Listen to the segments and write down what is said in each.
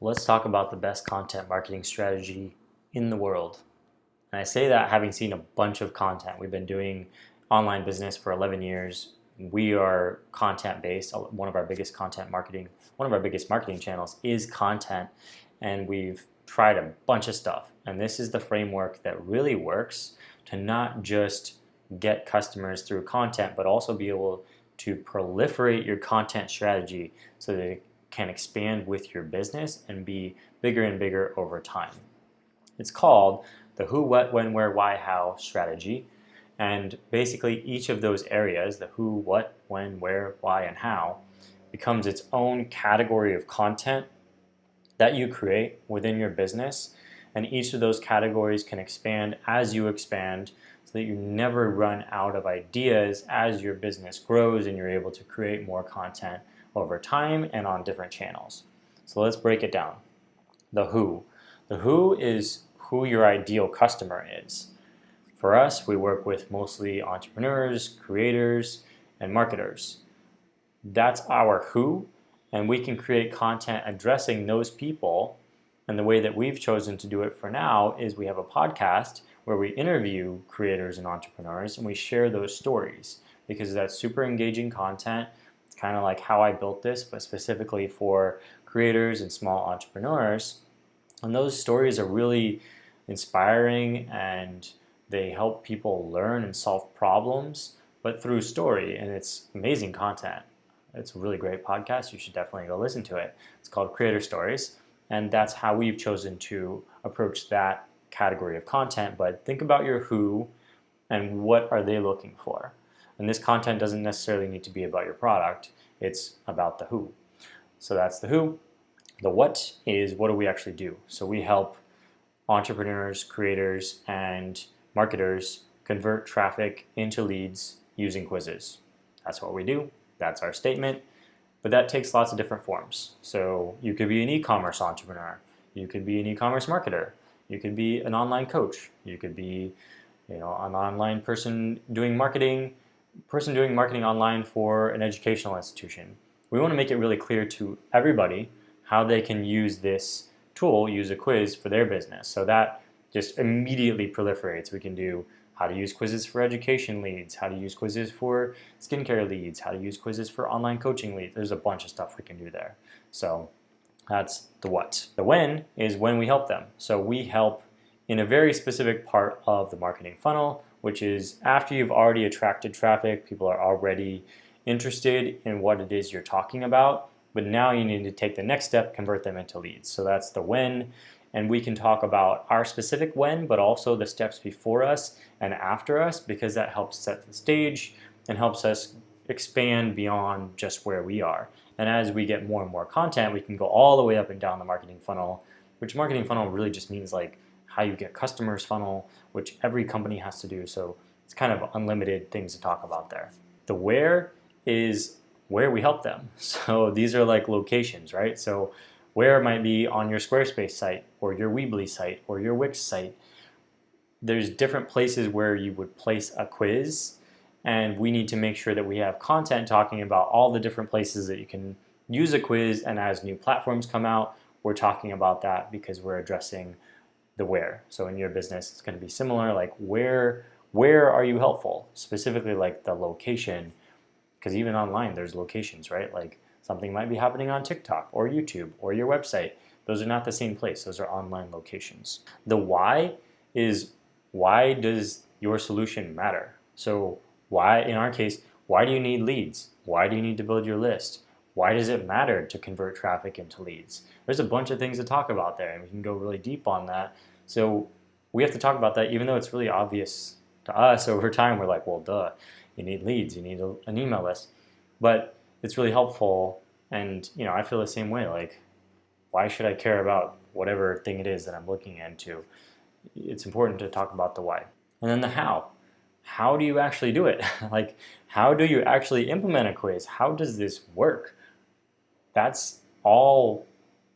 let's talk about the best content marketing strategy in the world. And I say that having seen a bunch of content. We've been doing online business for 11 years. We are content based. One of our biggest marketing channels is content, and we've tried a bunch of stuff. And this is the framework that really works to not just get customers through content, but also be able to proliferate your content strategy so that it can expand with your business and be bigger and bigger over time. It's called the who, what, when, where, why, how strategy. And basically each of those areas, the who, what, when, where, why, and how, becomes its own category of content that you create within your business. And each of those categories can expand as you expand so that you never run out of ideas as your business grows and you're able to create more content over time and on different channels. So let's break it down. The who. The who is who your ideal customer is. For us, we work with mostly entrepreneurs, creators, and marketers. That's our who, and we can create content addressing those people. And the way that we've chosen to do it for now is we have a podcast where we interview creators and entrepreneurs and we share those stories because that's super engaging content. It's kind of like how I built this, but specifically for creators and small entrepreneurs. And those stories are really inspiring and they help people learn and solve problems, but through story, and it's amazing content. It's a really great podcast. You should definitely go listen to it. It's called Creator Stories, and that's how we've chosen to approach that category of content. But think about your who and what are they looking for. And this content doesn't necessarily need to be about your product. It's about the who. So that's the who. The what is what do we actually do? So we help entrepreneurs, creators, and marketers convert traffic into leads using quizzes. That's what we do. That's our statement. But that takes lots of different forms. So you could be an e-commerce entrepreneur. You could be an e-commerce marketer. You could be an online coach. You could be, an online person doing marketing online for an educational institution. We want to make it really clear to everybody how they can use this tool, use a quiz for their business. So that just immediately proliferates. We can do how to use quizzes for education leads, how to use quizzes for skincare leads, how to use quizzes for online coaching leads. There's a bunch of stuff we can do there. So that's the what. The when is when we help them. So we help in a very specific part of the marketing funnel, which is after you've already attracted traffic, people are already interested in what it is you're talking about, but now you need to take the next step, convert them into leads. So that's the when, and we can talk about our specific when, but also the steps before us and after us, because that helps set the stage and helps us expand beyond just where we are. And as we get more and more content, we can go all the way up and down the marketing funnel, which marketing funnel really just means like how you get customers funnel, which every company has to do. So it's kind of unlimited things to talk about there. The where is where we help them. So these are like locations, right? So where might be on your Squarespace site or your Weebly site or your Wix site. There's different places where you would place a quiz, and we need to make sure that we have content talking about all the different places that you can use a quiz, and as new platforms come out, we're talking about that because we're addressing the where. So in your business, it's going to be similar, like where are you helpful? Specifically like the location, because even online there's locations, right? Like something might be happening on TikTok or YouTube or your website. Those are not the same place. Those are online locations. The why is why does your solution matter? So why, in our case, why do you need leads? Why do you need to build your list? Why does it matter to convert traffic into leads? There's a bunch of things to talk about there, and we can go really deep on that. So we have to talk about that, even though it's really obvious to us over time. We're like, well, duh, you need leads, you need an email list. But it's really helpful, and I feel the same way. Like, why should I care about whatever thing it is that I'm looking into? It's important to talk about the why. And then the how. How do you actually do it? Like, how do you actually implement a quiz? How does this work? That's all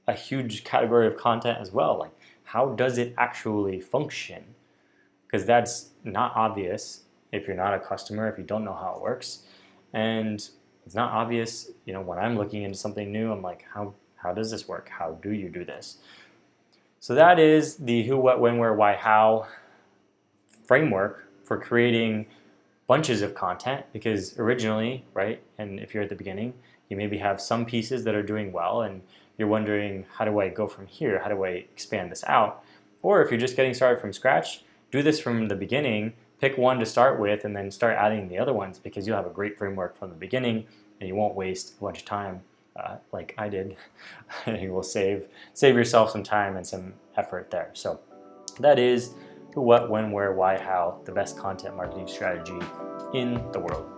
a huge category of content as well. Like, how does it actually function? Because that's not obvious if you're not a customer, if you don't know how it works. And it's not obvious, when I'm looking into something new, I'm like, how How does this work? How do you do this? So that is the who, what, when, where, why, how framework for creating bunches of content, because originally, right, and if you're at the beginning, you maybe have some pieces that are doing well and you're wondering, how do I go from here? How do I expand this out? Or if you're just getting started from scratch, do this from the beginning, pick one to start with, and then start adding the other ones, because you'll have a great framework from the beginning and you won't waste a bunch of time like I did. You will save yourself some time and some effort there. So that is who, what, when, where, why, how, the best content marketing strategy in the world.